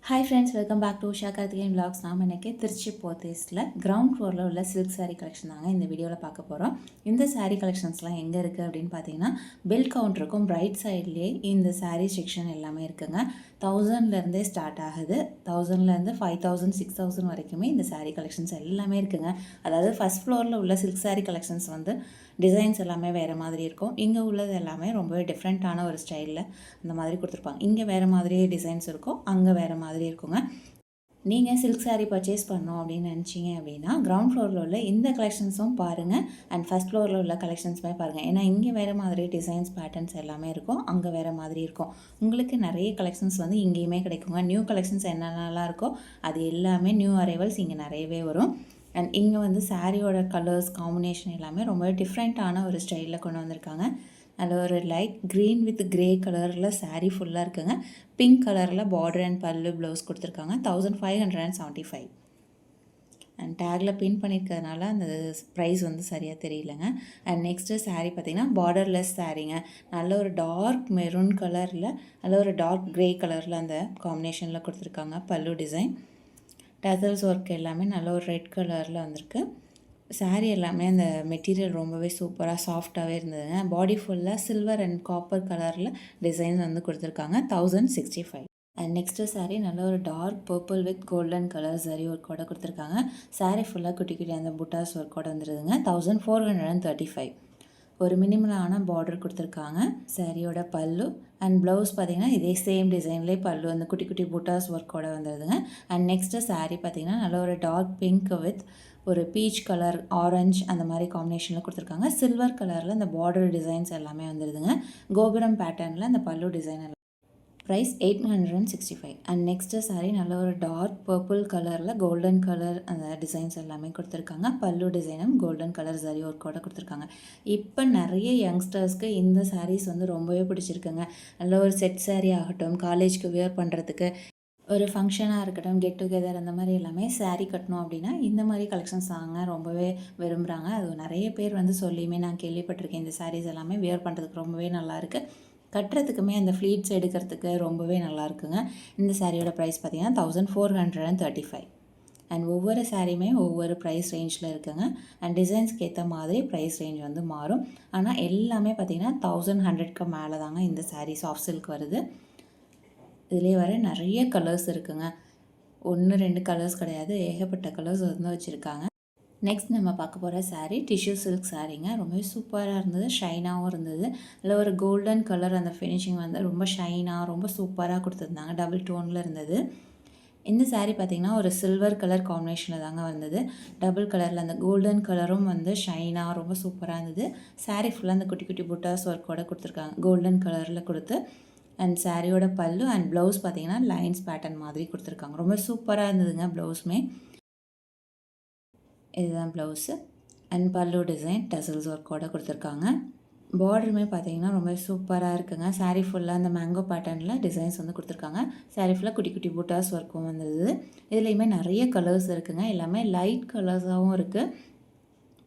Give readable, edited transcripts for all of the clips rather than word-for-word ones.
Hi friends, welcome back to Usha Karthikeyan vlogs. நாம் இன்றைக்கி Trichy போத்தீஸில் ground ஃப்ளோரில் உள்ள சில்க் சாரீ கலெக்ஷன் தாங்க இந்த வீடியோவில் பார்க்க போகிறோம். இந்த சாரீ கலெக்ஷன்ஸ்லாம் எங்கே இருக்குது அப்படின்னு பார்த்தீங்கன்னா, பில் கவுண்டருக்கும் ரைட் சைட்லேயே இந்த சாரீ செக்ஷன் எல்லாமே இருக்குங்க. 1000லேருந்தே ஸ்டார்ட் ஆகுது. 1000லேருந்து 5000 6000 வரைக்குமே இந்த சாரீ கலெக்ஷன்ஸ் எல்லாமே இருக்குங்க. அதாவது ஃபஸ்ட் ஃப்ளோரில் உள்ள சில்க் சாரீ கலெக்ஷன்ஸ் வந்து டிசைன்ஸ் எல்லாமே வேறு மாதிரி இருக்கும். இங்கே உள்ளது எல்லாமே ரொம்பவே டிஃப்ரெண்ட்டான ஒரு ஸ்டைலில் அந்த மாதிரி கொடுத்துருப்பாங்க. இங்கே வேறு மாதிரியே டிசைன்ஸ் இருக்கும், அங்கே வேறு மாதிரி இருக்குங்க. நீங்கள் சில்க் சாரீ பர்ச்சேஸ் பண்ணோம் அப்படின்னு நினச்சிங்க அப்படின்னா கிரவுண்ட் ஃப்ளோரில் உள்ள இந்த கலெக்ஷன்ஸும் பாருங்கள், அண்ட் ஃபஸ்ட் ஃப்ளோரில் உள்ள கலெக்ஷன்ஸுமே பாருங்கள். ஏன்னா இங்கே வேறு மாதிரி டிசைன்ஸ் பேட்டர்ன்ஸ் எல்லாமே இருக்கும், அங்கே வேறு மாதிரி இருக்கும். உங்களுக்கு நிறைய கலெக்ஷன்ஸ் வந்து இங்கேயுமே கிடைக்குங்க. நியூ கலெக்ஷன்ஸ் என்னென்னலாம் இருக்கோ அது எல்லாமே நியூ அரைவல்ஸ் இங்கே நிறையவே வரும். அண்ட் இங்கே வந்து சாரியோட கலர்ஸ் காம்பினேஷன் எல்லாமே ரொம்ப டிஃப்ரெண்ட்டான ஒரு ஸ்டைலில் கொண்டு வந்திருக்காங்க. அதில் ஒரு லைட் க்ரீன் வித் க்ரே கலரில் சாரீ ஃபுல்லாக இருக்குங்க. பிங்க் கலரில் பார்டர் அண்ட் பல்லு ப்ளவுஸ் கொடுத்துருக்காங்க. 1575. அண்ட் டேக்கில் பின் பண்ணியிருக்கிறதுனால அந்த ப்ரைஸ் வந்து சரியாக தெரியலங்க. அண்ட் நெக்ஸ்ட்டு சாரீ பார்த்திங்கன்னா பார்டர்லெஸ் சாரீங்க. நல்ல ஒரு டார்க் மெரூன் கலரில் நல்ல ஒரு டார்க் க்ரே கலரில் அந்த காம்பினேஷனில் கொடுத்துருக்காங்க. பல்லு டிசைன் டசல்ஸ் ஒர்க் எல்லாமே நல்ல ஒரு ரெட் கலரில் வந்திருக்கு. சாரீ எல்லாமே அந்த மெட்டீரியல் ரொம்பவே சூப்பராக சாஃப்டாகவே இருந்ததுங்க. பாடி ஃபுல்லாக சில்வர் அண்ட் காப்பர் கலரில் டிசைன் வந்து கொடுத்துருக்காங்க. 1065. அண்ட் நெக்ஸ்ட்டு சாரீ நல்ல ஒரு dark purple with golden colour சரி ஒர்க்கோட கொடுத்துருக்காங்க. சாரீ ஃபுல்லாக குட்டி குட்டி அந்த புட்டாஸ் ஒர்க்கோட வந்துடுதுங்க. 1435. ஒரு மினிமலான பார்டர் கொடுத்துருக்காங்க. சாரியோட பல்லு அண்ட் ப்ளவுஸ் பார்த்திங்கன்னா இதே சேம் டிசைன்லேயே பல்லு அந்த குட்டி குட்டி புட்டாஸ் ஒர்க்கோட வந்துடுதுங்க. அண்ட் நெக்ஸ்ட்டு சாரீ பார்த்திங்கன்னா நல்ல ஒரு டார்க் பிங்க் வித் ஒரு பீச் கலர் ஆரஞ்ச் அந்த மாதிரி காம்பினேஷனில் கொடுத்துருக்காங்க. சில்வர் கலரில் அந்த பார்டர் டிசைன்ஸ் எல்லாமே வந்துடுதுங்க. கோபுரம் பேட்டர்னில் அந்த பல்லு டிசைன் எல்லாம். ப்ரைஸ் 865. அண்ட் நெக்ஸ்ட்டு சாரீ நல்ல ஒரு டார்க் பர்பிள் கலரில் கோல்டன் கலர் அந்த டிசைன்ஸ் எல்லாமே கொடுத்துருக்காங்க. பல்லு டிசைனும் கோல்டன் கலர் சரி ஒர்க்கோட கொடுத்துருக்காங்க. இப்போ நிறைய யங்ஸ்டர்ஸ்க்கு இந்த சாரீஸ் வந்து ரொம்பவே பிடிச்சிருக்குங்க. நல்ல ஒரு செட் சாரீ ஆகட்டும், காலேஜ்க்கு வியர் பண்ணுறதுக்கு, ஒரு ஃபங்க்ஷனாக இருக்கட்டும், கெட் டுகெதர் அந்த மாதிரி எல்லாமே சாரீ கட்டணும் அப்படின்னா இந்த மாதிரி கலெக்ஷன்ஸ் தாங்க ரொம்பவே விரும்புகிறாங்க. அது நிறைய பேர் வந்து சொல்லியுமே நான் கேள்விப்பட்டிருக்கேன். இந்த சாரீஸ் எல்லாமே வியர் பண்ணுறதுக்கு ரொம்பவே நல்லாயிருக்கு, கட்டுறதுக்குமே அந்த ஃப்ளீட்ஸ் எடுக்கிறதுக்கு ரொம்பவே நல்லா இருக்குங்க. இந்த சாரியோட ப்ரைஸ் பார்த்திங்கன்னா 1435. அண்ட் ஒவ்வொரு சாரியுமே ஒவ்வொரு ப்ரைஸ் ரேஞ்சில் இருக்குங்க. அண்ட் டிசைன்ஸ்க்கு ஏற்ற மாதிரி ப்ரைஸ் ரேஞ்ச் வந்து மாறும். ஆனால் எல்லாமே பார்த்திங்கன்னா 1100க்கு மேலே தாங்க இந்த சாரீ சாஃப்ட் சில்க் வருது. இதிலே வர நிறைய கலர்ஸ் இருக்குங்க. 1 2 கலர்ஸ் கிடையாது, ஏகப்பட்ட கலர்ஸ் வந்து வச்சுருக்காங்க. நெக்ஸ்ட் நம்ம பார்க்க போகிற சாரீ டிஷ்யூ சில்க் சாரீங்க. ரொம்பவே சூப்பராக இருந்தது, ஷைனாகவும் இருந்தது. இல்லை ஒரு கோல்டன் கலர் அந்த ஃபினிஷிங் வந்து ரொம்ப ஷைனாக ரொம்ப சூப்பராக கொடுத்துருந்தாங்க. டபுள் டோனில் இருந்தது. இந்த சாரீ பார்த்திங்கன்னா ஒரு சில்வர் கலர் காம்பினேஷனில் தாங்க வந்தது. டபுள் கலரில் அந்த கோல்டன் கலரும் வந்து ஷைனாக ரொம்ப சூப்பராக இருந்தது. சாரீ ஃபுல்லாக அந்த குட்டி குட்டி புட்டாஸ் ஒர்க்கோட கொடுத்துருக்காங்க, கோல்டன் கலரில் கொடுத்து. அண்ட் சாரியோட பல்லு அண்ட் ப்ளவுஸ் பார்த்திங்கன்னா லைன்ஸ் பேட்டர்ன் மாதிரி கொடுத்துருக்காங்க. ரொம்ப சூப்பராக இருந்ததுங்க ப்ளவுஸுமே. இதுதான் ப்ளவுஸு அண்ட் பல்லு டிசைன் டசல்ஸ் ஒர்க்கோட கொடுத்துருக்காங்க. பார்டருமே பார்த்திங்கன்னா ரொம்ப சூப்பராக இருக்குங்க. சாரீ ஃபுல்லாக அந்த மேங்கோ பேட்டர்னில் டிசைன்ஸ் வந்து கொடுத்துருக்காங்க. சாரீ ஃபுல்லாக குட்டி குட்டி புட்டாஸ் ஒர்க்கும் வந்தது. இதுலேயுமே நிறைய கலர்ஸ் இருக்குங்க. எல்லாமே லைட் கலர்ஸாகவும் இருக்குது.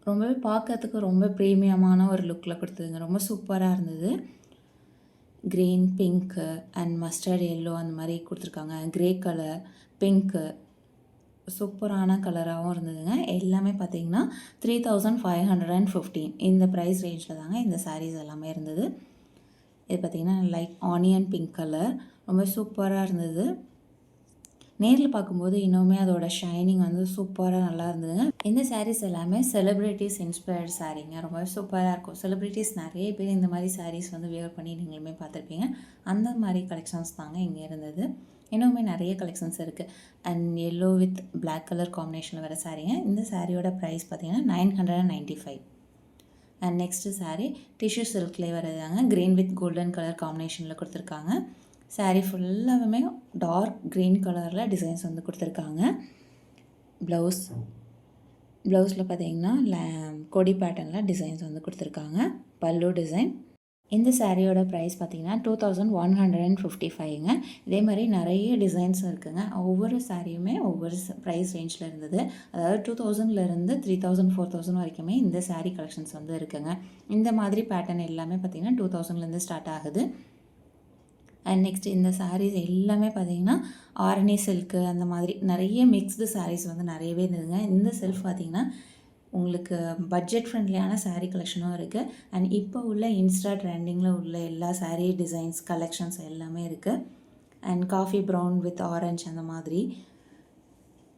ரொம்பவே பார்க்கறதுக்கு ரொம்ப ப்ரீமியமான ஒரு லுக்கில் கொடுத்ததுங்க. ரொம்ப சூப்பராக இருந்தது. Green, pink and mustard yellow அந்த மாதிரி கொடுத்துருக்காங்க. க்ரே கலர், பிங்க்கு சூப்பரான கலராகவும் இருந்ததுங்க. எல்லாமே பார்த்திங்கன்னா 3515 இந்த ப்ரைஸ் ரேஞ்சில் தாங்க இந்த சாரீஸ் எல்லாமே இருந்தது. இது பார்த்திங்கன்னா லைட் ஆனியன் பிங்க் கலர் ரொம்ப சூப்பராக இருந்தது. நேரில் பார்க்கும்போது இன்னுமே அதோட ஷைனிங் வந்து சூப்பராக நல்லா இருந்ததுங்க. இந்த சாரீஸ் எல்லாமே செலிப்ரிட்டிஸ் இன்ஸ்பயர்ட் சாரீங்க. ரொம்ப சூப்பராக இருக்கும். செலிப்ரிட்டிஸ் நிறைய பேர் இந்த மாதிரி சாரீஸ் வந்து வியர் பண்ணி நீங்களுமே பார்த்துருப்பீங்க. அந்த மாதிரி கலெக்ஷன்ஸ் தாங்க இங்கே இருந்தது. இன்னுமே நிறைய கலெக்ஷன்ஸ் இருக்குது. And yellow with black colour காம்பினேஷனில் வர சாரீங்க. இந்த சாரியோட ப்ரைஸ் பார்த்திங்கன்னா 995. அண்ட் நெக்ஸ்ட்டு சாரீ டிஷ்யூ சில்க்லேயே வரதாங்க. க்ரீன் வித் கோல்டன் கலர் காம்பினேஷனில் கொடுத்துருக்காங்க. சாரீ ஃபுல்லாகவுமே டார்க் க்ரீன் கலரில் டிசைன்ஸ் வந்து கொடுத்துருக்காங்க. ப்ளவுஸில் பார்த்திங்கன்னா கொடி பேட்டர்னில் டிசைன்ஸ் வந்து கொடுத்துருக்காங்க. பல்லு டிசைன். இந்த சாரியோட ப்ரைஸ் பார்த்திங்கன்னா 2155ங்க. இதே மாதிரி நிறைய டிசைன்ஸ் இருக்குங்க. ஒவ்வொரு சாரியுமே ஒவ்வொரு ப்ரைஸ் ரேஞ்சில் இருந்தது. அதாவது 2000லேருந்து 3000 4000 வரைக்குமே இந்த சாரீ கலெக்ஷன்ஸ் வந்து இருக்குங்க. இந்த மாதிரி பேட்டர்ன் எல்லாமே பார்த்திங்கன்னா 2000லேருந்து ஸ்டார்ட் ஆகுது. அண்ட் நெக்ஸ்ட் இந்த சாரீஸ் எல்லாமே பார்த்தீங்கன்னா ஆரணி சில்க்கு அந்த மாதிரி நிறைய மிக்ஸ்டு சாரீஸ் வந்து நிறையவே இருந்ததுங்க. இந்த செல்ஃப் பார்த்தீங்கன்னா உங்களுக்கு பட்ஜெட் ஃப்ரெண்ட்லியான சாரீ கலெக்ஷனும் இருக்குது. அண்ட் இப்போ உள்ள இன்ஸ்டா ட்ரெண்டிங்கில் உள்ள எல்லா சாரீ டிசைன்ஸ் கலெக்ஷன்ஸ் எல்லாமே இருக்குது. And coffee brown with orange அந்த மாதிரி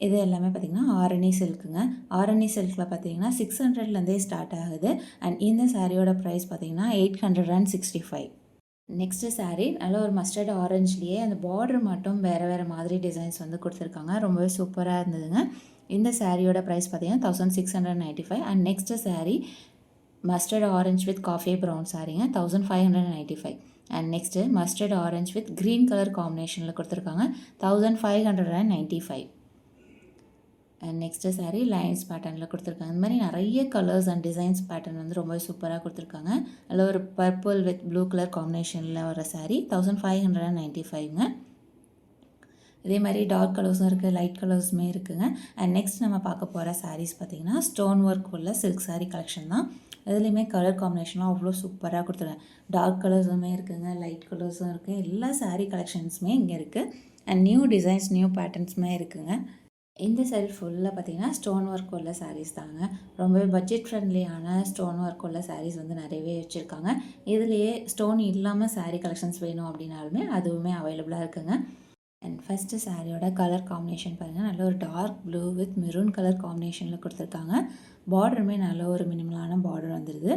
இது எல்லாமே பார்த்திங்கன்னா ஆரணி சில்க்குங்க. ஆரணி சில்கில் பார்த்தீங்கன்னா 600லேருந்தே ஸ்டார்ட் ஆகுது. அண்ட் இந்த சாரியோட ப்ரைஸ் பார்த்தீங்கன்னா 865. நெக்ஸ்ட்டு சாரீ நல்ல ஒரு மஸ்டர்ட் ஆரஞ்சுலேயே அந்த பார்டர் மட்டும் வேறு மாதிரி டிசைன்ஸ் வந்து கொடுத்துருக்காங்க. ரொம்பவே சூப்பராக இருந்ததுங்க. இந்த சாரியோட ப்ரைஸ் பார்த்தீங்கன்னா 1695. And next sari mustard orange with coffee brown சாரீங்க 1595. And next mustard orange with green colour காம்பினேஷனில் கொடுத்துருக்காங்க 1595. அண்ட் நெக்ஸ்ட்டு சாரீ லைன்ஸ் பேட்டர்னில் கொடுத்துருக்காங்க. இந்த மாதிரி நிறைய கலர்ஸ் அண்ட் டிசைன்ஸ் பேட்டர்ன் வந்து ரொம்ப சூப்பராக கொடுத்துருக்காங்க. அதில் ஒரு பர்பிள் வித் ப்ளூ கலர் காம்பினேஷனில் வர சாரீ 1595ங்க. இதே மாதிரி டார்க் கலர்ஸும் இருக்குது, லைட் கலர்ஸுமே இருக்குதுங்க. அண்ட் நெக்ஸ்ட் நம்ம பார்க்க போகிற சாரீஸ் பார்த்திங்கன்னா ஸ்டோன் ஒர்க் உள்ள சில்க் சாரீ கலெக்ஷன் தான். இதுலேயுமே கலர் காம்பினேஷனும் அவ்வளோ சூப்பராக கொடுத்துருக்காங்க. டார்க் கலர்ஸுமே இருக்குதுங்க, லைட் கலர்ஸும் இருக்குது. எல்லா சாரீ கலெக்ஷன்ஸுமே இங்கே இருக்குது. அண்ட் நியூ டிசைன்ஸ் நியூ பேட்டர்ன்ஸுமே இருக்குதுங்க. இந்த செல்ஃப் ஃபுல்லாக பார்த்திங்கன்னா ஸ்டோன் ஒர்க் உள்ள சாரீஸ் தாங்க. ரொம்பவே பட்ஜெட் ஃப்ரெண்ட்லியான ஸ்டோன் ஒர்க் உள்ள சாரீஸ் வந்து நிறையவே வச்சுருக்காங்க. இதுலேயே ஸ்டோன் இல்லாமல் சாரீ கலெக்ஷன்ஸ் வேணும் அப்படின்னாலுமே அதுவுமே அவைலபிளாக இருக்குங்க. அண்ட் ஃபஸ்ட்டு சாரியோட கலர் காம்பினேஷன் பாருங்கள், நல்ல ஒரு dark blue with maroon colour காம்பினேஷனில் கொடுத்துருக்காங்க. பார்டருமே நல்ல ஒரு மினிமலான பார்டர் வந்துடுது.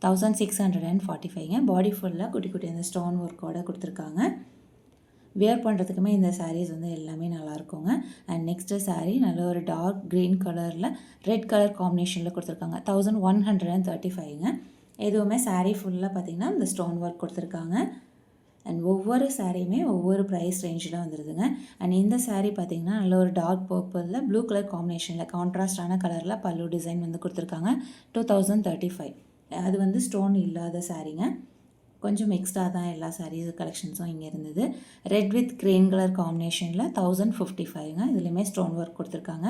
1645ங்க. பாடி ஃபுல்லாக குட்டி குட்டி அந்த ஸ்டோன் ஒர்க்கோடு கொடுத்துருக்காங்க. வியர் பண்ணுறதுக்குமே இந்த சாரீஸ் வந்து எல்லாமே நல்லாயிருக்குங்க. அண்ட் நெக்ஸ்ட்டு சாரீ நல்ல ஒரு டார்க் க்ரீன் கலரில் ரெட் கலர் காம்பினேஷனில் கொடுத்துருக்காங்க 1135ங்க. எதுவுமே சாரீ ஃபுல்லாக பார்த்திங்கன்னா இந்த ஸ்டோன் ஒர்க் கொடுத்துருக்காங்க. அண்ட் ஒவ்வொரு சாரியுமே ஒவ்வொரு ப்ரைஸ் ரேஞ்சில் வந்துடுதுங்க. அண்ட் இந்த சாரீ பார்த்திங்கன்னா நல்ல ஒரு டார்க் பர்பிளில் ப்ளூ கலர் காம்பினேஷனில் கான்ட்ராஸ்டான கலரில் பல்லு டிசைன் வந்து கொடுத்துருக்காங்க 2035. அது வந்து ஸ்டோன் இல்லாத சாரீங்க. கொஞ்சம் மிக்ஸ்டாக தான் எல்லா சாரீஸ் கலெக்ஷன்ஸும் இங்கே இருந்தது. ரெட் வித் க்ரீன் கலர் காம்பினேஷனில் 1055ங்க. இதுலேயுமே ஸ்டோன் ஒர்க் கொடுத்துருக்காங்க.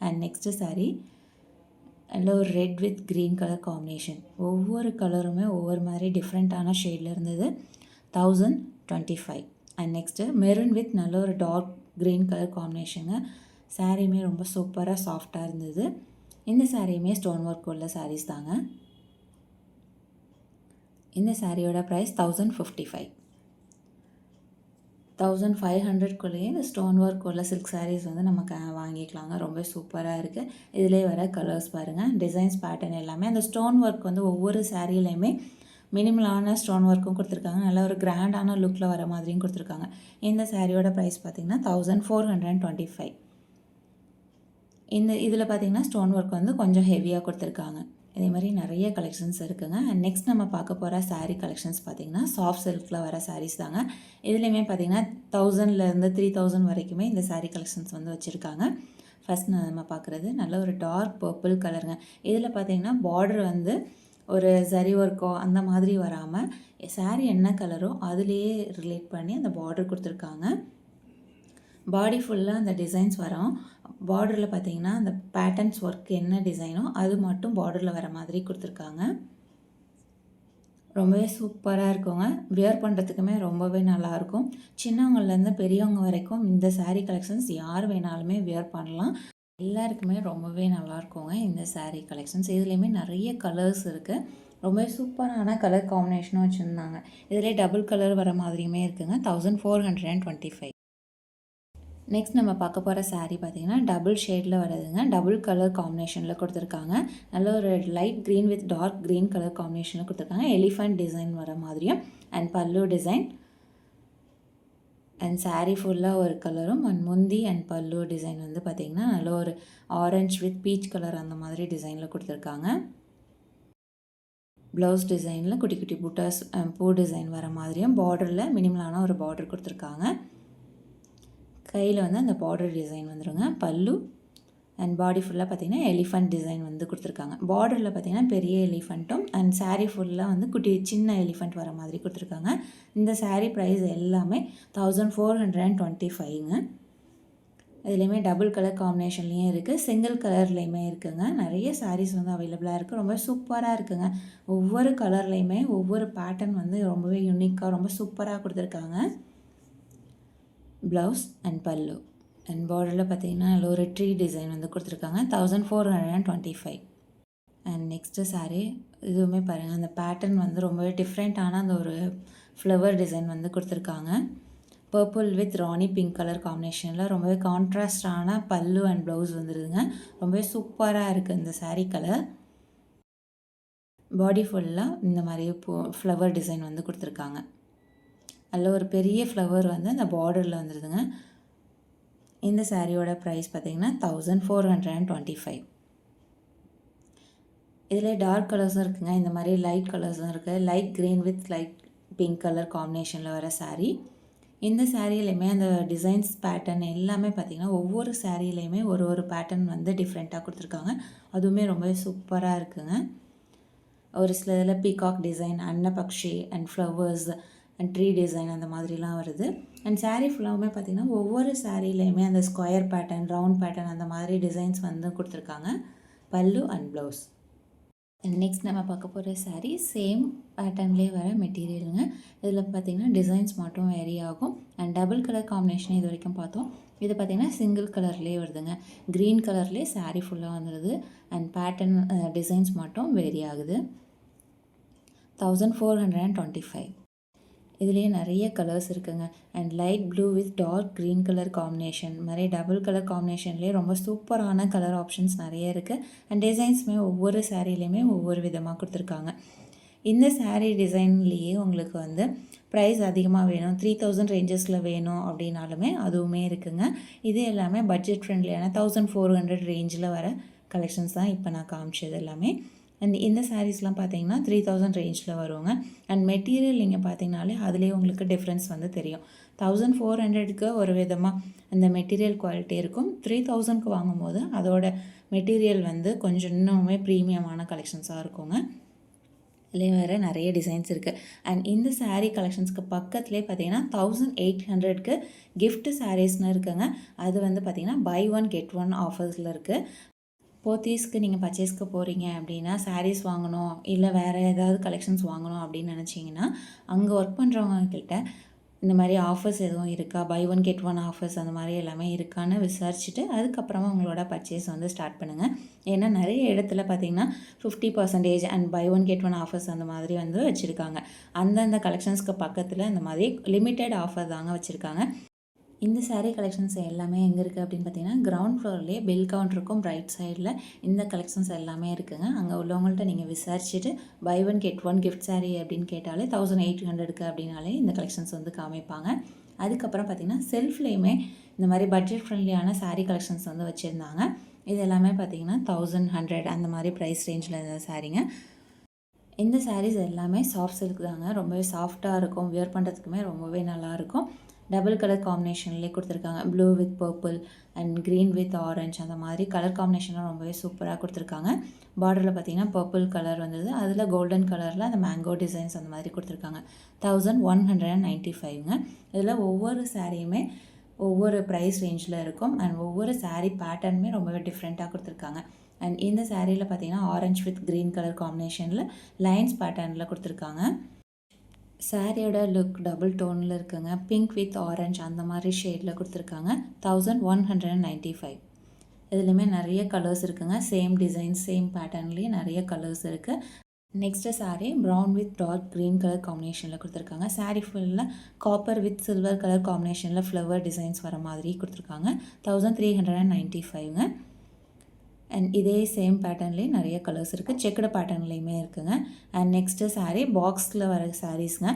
அண்ட் நெக்ஸ்ட்டு சாரீ நல்ல ஒரு red with green colour combination. ஒவ்வொரு கலருமே ஒவ்வொரு மாதிரி டிஃப்ரெண்ட்டான ஷேடில் இருந்தது 1025. அண்ட் நெக்ஸ்ட்டு மெரூன் வித் நல்ல ஒரு டார்க் க்ரீன் கலர் காம்பினேஷனுங்க. சாரியுமே ரொம்ப சூப்பராக சாஃப்டாக இருந்தது. இந்த சாரியுமே ஸ்டோன் ஒர்க் உள்ள சாரீஸ் தாங்க. இந்த சாரியோட ப்ரைஸ் 1055. 1500க்குள்ளேயே இந்த ஸ்டோன் ஒர்க் உள்ள சில்க் சாரீஸ் வந்து நமக்கு வாங்கிக்கலாங்க. ரொம்ப சூப்பராக இருக்குது. இதிலே வர கலர்ஸ் பாருங்கள், டிசைன்ஸ் பேட்டர்ன் எல்லாமே அந்த ஸ்டோன் ஒர்க் வந்து ஒவ்வொரு சாரிலையுமே மினிமலான ஸ்டோன் ஒர்க்கும் கொடுத்துருக்காங்க. நல்ல ஒரு கிராண்டான லுக்கில் வர மாதிரியும் கொடுத்துருக்காங்க. இந்த சாரியோட ப்ரைஸ் பார்த்திங்கன்னா 1425. இதில் பார்த்திங்கன்னா ஸ்டோன் ஒர்க் வந்து கொஞ்சம் ஹெவியாக கொடுத்துருக்காங்க. இதே மாதிரி நிறைய கலெக்ஷன்ஸ் இருக்குதுங்க. அண்ட் நெக்ஸ்ட் நம்ம பார்க்க போகிற சாரீ கலெக்ஷன்ஸ் பார்த்திங்கன்னா சாஃப்ட் சில்கில் வர சாரீஸ் தாங்க. இதுலேயுமே பார்த்திங்கன்னா 1000லேருந்து 3000 வரைக்குமே இந்த சாரீ கலெக்ஷன்ஸ் வந்து வச்சுருக்காங்க. ஃபஸ்ட் நம்ம பார்க்குறது நல்ல ஒரு டார்க் பர்பிள் கலருங்க. இதில் பார்த்திங்கன்னா பார்டர் வந்து ஒரு சரி ஒர்க்கோ அந்த மாதிரி வராமல் சாரீ என்ன கலரோ அதுலேயே ரிலேட் பண்ணி அந்த பார்டர் கொடுத்துருக்காங்க. பாடி ஃபுல்லாக அந்த டிசைன்ஸ் வரும். பார்டரில் பார்த்திங்கன்னா அந்த பேட்டர்ன்ஸ் ஒர்க் என்ன டிசைனோ அது மட்டும் பார்டரில் வர மாதிரி கொடுத்துருக்காங்க. ரொம்பவே சூப்பராக இருக்குங்க. வியர் பண்ணுறதுக்குமே ரொம்பவே நல்லாயிருக்கும். சின்னவங்கள்லேருந்து பெரியவங்க வரைக்கும் இந்த சாரீ கலெக்ஷன்ஸ் யார் வேணாலுமே வியர் பண்ணலாம். எல்லாருக்குமே ரொம்பவே நல்லாயிருக்குங்க இந்த சாரீ கலெக்ஷன்ஸ். இதுலேயுமே நிறைய கலர்ஸ் இருக்குது. ரொம்ப சூப்பரான கலர் காம்பினேஷனும் வச்சுருந்தாங்க. இதிலே டபுள் கலர் வர மாதிரியுமே இருக்குதுங்க 1425. நெக்ஸ்ட் நம்ம பார்க்க போகிற சாரீ பார்த்திங்கன்னா டபுள் ஷேடில் வருதுங்க. டபுள் கலர் காம்பினேஷனில் கொடுத்துருக்காங்க. நல்ல ஒரு light green with dark green colour காம்பினேஷனில் கொடுத்துருக்காங்க. எலிஃபண்ட் டிசைன் வர மாதிரியும் அண்ட் பல்லு டிசைன் அண்ட் சாரீ ஃபுல்லாக ஒரு கலரும் அண்ட் முந்தி அண்ட் பல்லு டிசைன் வந்து பார்த்திங்கன்னா நல்ல ஒரு ஆரஞ்ச் வித் பீச் கலர் அந்த மாதிரி டிசைனில் கொடுத்துருக்காங்க. ப்ளவுஸ் டிசைனில் குட்டி குட்டி புட்டாஸ் பூ டிசைன் வர மாதிரியும் பார்டரில் மினிமலான ஒரு பார்டர் கொடுத்துருக்காங்க. கையில் வந்து அந்த பார்டர் டிசைன் வந்துடுங்க. பல்லு அண்ட் பாடி ஃபுல்லாக பார்த்திங்கன்னா எலிஃபண்ட் டிசைன் வந்து கொடுத்துருக்காங்க. பார்டரில் பார்த்திங்கன்னா பெரிய எலிஃபண்ட்டும் அண்ட் சாரீ ஃபுல்லாக வந்து குட்டி சின்ன எலிஃபண்ட் வர மாதிரி கொடுத்துருக்காங்க. இந்த சாரீ ப்ரைஸ் எல்லாமே 1425ங்க. இதுலேயுமே டபுள் கலர் காம்பினேஷன்லேயும் இருக்குது, சிங்கிள் கலர்லேயுமே இருக்குங்க. நிறைய சாரீஸ் வந்து அவைலபிளாக இருக்குது. ரொம்ப சூப்பராக இருக்குங்க. ஒவ்வொரு கலர்லேயுமே ஒவ்வொரு பேட்டர்ன் வந்து ரொம்பவே யூனிக்காக ரொம்ப சூப்பராக கொடுத்துருக்காங்க. ப்ளவுஸ் அண்ட் பல்லு அண்ட் பார்டரில் பார்த்தீங்கன்னா அதில் ஒரு ட்ரீ டிசைன் வந்து கொடுத்துருக்காங்க. 1425. அண்ட் நெக்ஸ்ட்டு சாரீ இதுவுமே பாருங்கள், அந்த பேட்டர்ன் வந்து ரொம்பவே டிஃப்ரெண்ட்டான அந்த ஒரு ஃப்ளவர் டிசைன் வந்து கொடுத்துருக்காங்க. Purple with Rani pink colour காம்பினேஷனில் ரொம்பவே கான்ட்ராஸ்டான பல்லு அண்ட் ப்ளவுஸ் வந்துடுதுங்க. ரொம்பவே சூப்பராக இருக்குது இந்த சாரீ கலர். பாடி ஃபுல்லாக இந்த மாதிரி ஃப்ளவர் டிசைன் வந்து கொடுத்துருக்காங்க. அதில் ஒரு பெரிய ஃப்ளவர் வந்து அந்த பார்டரில் வந்துடுதுங்க. இந்த சாரியோட ப்ரைஸ் பார்த்திங்கன்னா 1425. இதில் டார்க் கலர்ஸும் இருக்குங்க, இந்த மாதிரி லைட் கலர்ஸும் இருக்குது. Light green with light pink colour காம்பினேஷனில் வர சாரீ. இந்த சாரியிலையுமே அந்த டிசைன்ஸ் பேட்டர்ன் எல்லாமே பார்த்திங்கன்னா ஒவ்வொரு சாரியிலையுமே ஒரு ஒரு பேட்டர்ன் வந்து டிஃப்ரெண்ட்டாக கொடுத்துருக்காங்க. அதுவுமே ரொம்பவே சூப்பராக இருக்குங்க. ஒரு சில இதில் பீகாக் டிசைன், அன்னபக்ஷி and flowers and tree design அந்த மாதிரிலாம் வருது. அண்ட் சாரீ ஃபுல்லாகவுமே பார்த்திங்கன்னா ஒவ்வொரு சாரியிலையுமே அந்த ஸ்கொயர் பேட்டர்ன், ரவுண்ட் பேட்டர்ன் அந்த மாதிரி டிசைன்ஸ் வந்து கொடுத்துருக்காங்க. பல்லு அண்ட் ப்ளவுஸ். நெக்ஸ்ட் நம்ம பார்க்க போகிற சாரீ சேம் பேட்டர்ன்லேயே வர மெட்டீரியலுங்க. இதில் பார்த்திங்கன்னா டிசைன்ஸ் மட்டும் வேரி ஆகும். அண்ட் டபுள் கலர் காம்பினேஷன் இது வரைக்கும் பார்த்தோம். இது பார்த்திங்கன்னா சிங்கிள் கலர்லேயே வருதுங்க. க்ரீன் கலர்லேயே சாரீ ஃபுல்லாக வந்துடுது. அண்ட் பேட்டர்ன் டிசைன்ஸ் மட்டும் வேரி ஆகுது. 1425. இதுலேயே நிறைய கலர்ஸ் இருக்குங்க. And light blue with dark green colour combination மாதிரி டபுள் கலர் காம்பினேஷன்லேயே ரொம்ப சூப்பரான கலர் ஆப்ஷன்ஸ் நிறைய இருக்குது. அண்ட் டிசைன்ஸுமே ஒவ்வொரு சாரீலையுமே ஒவ்வொரு விதமாக கொடுத்துருக்காங்க. இந்த சாரீ டிசைன்லேயே உங்களுக்கு வந்து ப்ரைஸ் அதிகமாக வேணும், 3000 ரேஞ்சஸில் வேணும் அப்படின்னாலுமே அதுவுமே இருக்குங்க. இது எல்லாமே பட்ஜெட் ஃப்ரெண்ட்லியான 1400 ரேஞ்சில் வர கலெக்ஷன்ஸ் தான் இப்போ நான் காமிச்சது எல்லாமே. அண்ட் இந்த சாரீஸ்லாம் பார்த்தீங்கன்னா 3000 ரேஞ்சில் வருவாங்க. அண்ட் மெட்டீரியல் நீங்கள் பார்த்தீங்கனாலே அதுலேயே உங்களுக்கு டிஃப்ரென்ஸ் வந்து தெரியும். 1400க்கு ஒரு விதமாக அந்த மெட்டீரியல் குவாலிட்டி இருக்கும். 3000க்கு வாங்கும்போது அதோட மெட்டீரியல் வந்து கொஞ்சம் இன்னுமே ப்ரீமியமான கலெக்ஷன்ஸாக இருக்குங்க. இதுலேயே வேறு நிறைய டிசைன்ஸ் இருக்குது. அண்ட் இந்த சாரீ கலெக்ஷன்ஸ்க்கு பக்கத்துலேயே பார்த்தீங்கன்னா 1800க்கு கிஃப்ட் சாரீஸ்னு இருக்குங்க. அது வந்து பார்த்திங்கன்னா பை ஒன் கெட் ஒன் ஆஃபர்ஸில் இருக்குது. போத்தீஸ்க்கு நீங்கள் பர்ச்சேஸ்க்கு போகிறீங்க அப்படின்னா சாரீஸ் வாங்கணும், இல்லை வேறு ஏதாவது கலெக்ஷன்ஸ் வாங்கணும் அப்படின்னு நினச்சிங்கன்னா அங்கே ஒர்க் பண்ணுறவங்கக்கிட்ட இந்த மாதிரி ஆஃபர்ஸ் எதுவும் இருக்கா, buy one get one offers அந்த மாதிரி எல்லாமே இருக்கான்னு விசாரிச்சுட்டு அதுக்கப்புறமா உங்களோட பர்ச்சேஸ் வந்து ஸ்டார்ட் பண்ணுங்கள். ஏன்னா நிறைய இடத்துல பார்த்திங்கன்னா 50% and buy one get one offers அந்த மாதிரி வந்து வச்சுருக்காங்க. அந்தந்த கலெக்ஷன்ஸ்க்கு பக்கத்தில் இந்த மாதிரி லிமிட்டெட் ஆஃபர் தாங்க வச்சுருக்காங்க. இந்த சாரீ கலெக்ஷன்ஸ் எல்லாமே எங்கே இருக்குது அப்படின்னு பார்த்தீங்கன்னா கிரவுண்ட் ஃப்ளோர்லேயே பெல் கவுண்டருக்கும் ரைட் சைடில் இந்த கலெக்ஷன்ஸ் எல்லாமே இருக்குதுங்க. அங்கே உள்ளவங்கள்ட்ட நீங்கள் விசாரிச்சுட்டு buy one get one gift sari அப்படின்னு கேட்டாலே 1800க்கு அப்படின்னாலே இந்த கலெக்ஷன்ஸ் வந்து காமிப்பாங்க. அதுக்கப்புறம் பார்த்திங்கன்னா செல்ஃப்லேயுமே இந்த மாதிரி பட்ஜெட் ஃப்ரெண்ட்லியான சாரீ கலெக்ஷன்ஸ் வந்து வச்சுருந்தாங்க. இது எல்லாமே பார்த்திங்கன்னா 1100 அந்த மாதிரி ப்ரைஸ் ரேஞ்சில் இருந்த சாரீங்க. இந்த சாரீஸ் எல்லாமே சாஃப்ட் சில்க் தாங்க. ரொம்பவே சாஃப்டாக இருக்கும், வியர் பண்ணுறதுக்குமே ரொம்பவே நல்லாயிருக்கும். டபுள் கலர் காம்பினேஷன்லேயே கொடுத்துருக்காங்க. Blue with purple and green with orange அந்த மாதிரி கலர் காம்பினேஷன்லாம் ரொம்பவே சூப்பராக கொடுத்துருக்காங்க. பார்டரில் பார்த்திங்கன்னா பர்பிள் கலர் வந்தது, அதில் கோல்டன் கலரில் அந்த மேங்கோ டிசைன்ஸ் அந்த மாதிரி கொடுத்துருக்காங்க. 1195ங்க. இதில் ஒவ்வொரு சாரியுமே ஒவ்வொரு ப்ரைஸ் ரேஞ்சில் இருக்கும். அண்ட் ஒவ்வொரு சாரீ பேட்டர்னுமே ரொம்பவே டிஃப்ரெண்ட்டாக கொடுத்துருக்காங்க. அண்ட் இந்த சாரியில் பார்த்திங்கன்னா ஆரஞ்ச் வித் க்ரீன் கலர் காம்பினேஷனில் லைன்ஸ் பேட்டர்னில் கொடுத்துருக்காங்க. சாரியோட லுக் டபுள் டோனில் இருக்குங்க. பிங்க் வித் ஆரஞ்ச் அந்த மாதிரி ஷேடில் கொடுத்துருக்காங்க. 1195. இதுலேயுமே நிறைய கலர்ஸ் இருக்குங்க. சேம் டிசைன் சேம் பேட்டர்ன்லேயே நிறைய கலர்ஸ் இருக்குது. Next sari brown with dark green colour காம்பினேஷனில் கொடுத்துருக்காங்க. சாரீ ஃபுல்லாக காப்பர் வித் சில்வர் கலர் காம்பினேஷனில் ஃப்ளவர் டிசைன்ஸ் வர மாதிரி கொடுத்துருக்காங்க. 1395ங்க. அண்ட் இதே சேம் பேட்டர்ன்லேயே நிறைய கலர்ஸ் இருக்குது. செக்குடு பேட்டர்ன்லேயுமே இருக்குங்க. அண்ட் நெக்ஸ்ட்டு சாரீ பாக்ஸில் வர சாரீஸ்ங்க.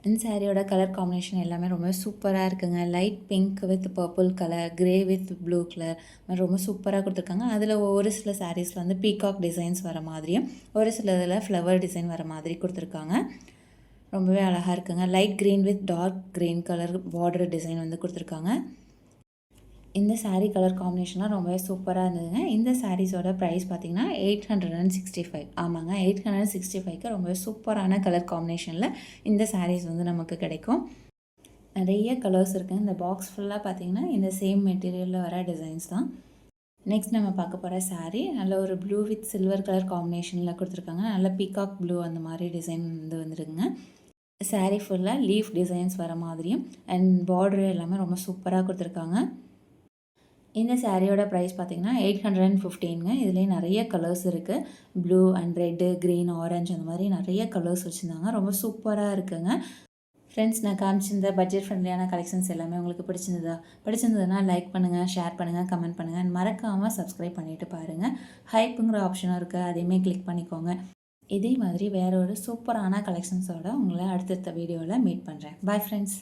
இந்த சாரியோட கலர் காம்பினேஷன் எல்லாமே ரொம்ப சூப்பராக இருக்குங்க. Light pink with purple colour, grey with blue colour ரொம்ப சூப்பராக கொடுத்துருக்காங்க. அதில் ஒரு சில சாரீஸில் வந்து பீகாக் டிசைன்ஸ் வர மாதிரியும் ஒரு சில இதில் ஃப்ளவர் டிசைன் வர மாதிரி கொடுத்துருக்காங்க. ரொம்பவே அழகாக இருக்குங்க. Light green with dark green colour border design வந்து கொடுத்துருக்காங்க. இந்த சாரீ கலர் காம்பினேஷன்லாம் ரொம்பவே சூப்பராக இருந்ததுங்க. இந்த சாரீஸோட ப்ரைஸ் பார்த்திங்கன்னா 865. ஆமாங்க, 865க்கு ரொம்பவே சூப்பரான கலர் காம்பினேஷனில் இந்த சாரீஸ் வந்து நமக்கு கிடைக்கும். நிறைய கலர்ஸ் இருக்குங்க. இந்த பாக்ஸ் ஃபுல்லாக பார்த்தீங்கன்னா இந்த சேம் மெட்டீரியலில் வர டிசைன்ஸ் தான். நெக்ஸ்ட் நம்ம பார்க்க போகிற saree நல்ல ஒரு ப்ளூ வித் சில்வர் கலர் காம்பினேஷனில் கொடுத்துருக்காங்க. நல்ல பீகாக் ப்ளூ அந்த மாதிரி டிசைன் வந்துருக்குங்க. saree ஃபுல்லாக லீஃப் டிசைன்ஸ் வர மாதிரியும் அண்ட் பார்டர் எல்லாமே ரொம்ப சூப்பராக கொடுத்துருக்காங்க. இந்த சாரியோட ப்ரைஸ் பார்த்தீங்கன்னா 815ங்க. இதுலேயே நிறைய கலர்ஸ் இருக்குது. Blue and red, green, orange அந்த மாதிரி நிறைய கலர்ஸ் வச்சுருந்தாங்க. ரொம்ப சூப்பராக இருக்குங்க. ஃப்ரெண்ட்ஸ், நான் காமிச்சிருந்த பட்ஜெட் ஃப்ரெண்ட்லியான கலெக்ஷன்ஸ் எல்லாமே உங்களுக்கு பிடிச்சிருந்ததுன்னா லைக் பண்ணுங்கள், ஷேர் பண்ணுங்கள், கமெண்ட் பண்ணுங்கள் அண்ட் மறக்காமல் சப்ஸ்கிரைப் பண்ணிவிட்டு பாருங்கள். ஹைப்புங்கிற ஆப்ஷனும் இருக்குது, அதையுமே கிளிக் பண்ணிக்கோங்க. இதே மாதிரி வேற ஒரு சூப்பரான கலெக்ஷன்ஸோட உங்களை அடுத்தடுத்த வீடியோவில் மீட் பண்ணுறேன். Bye friends.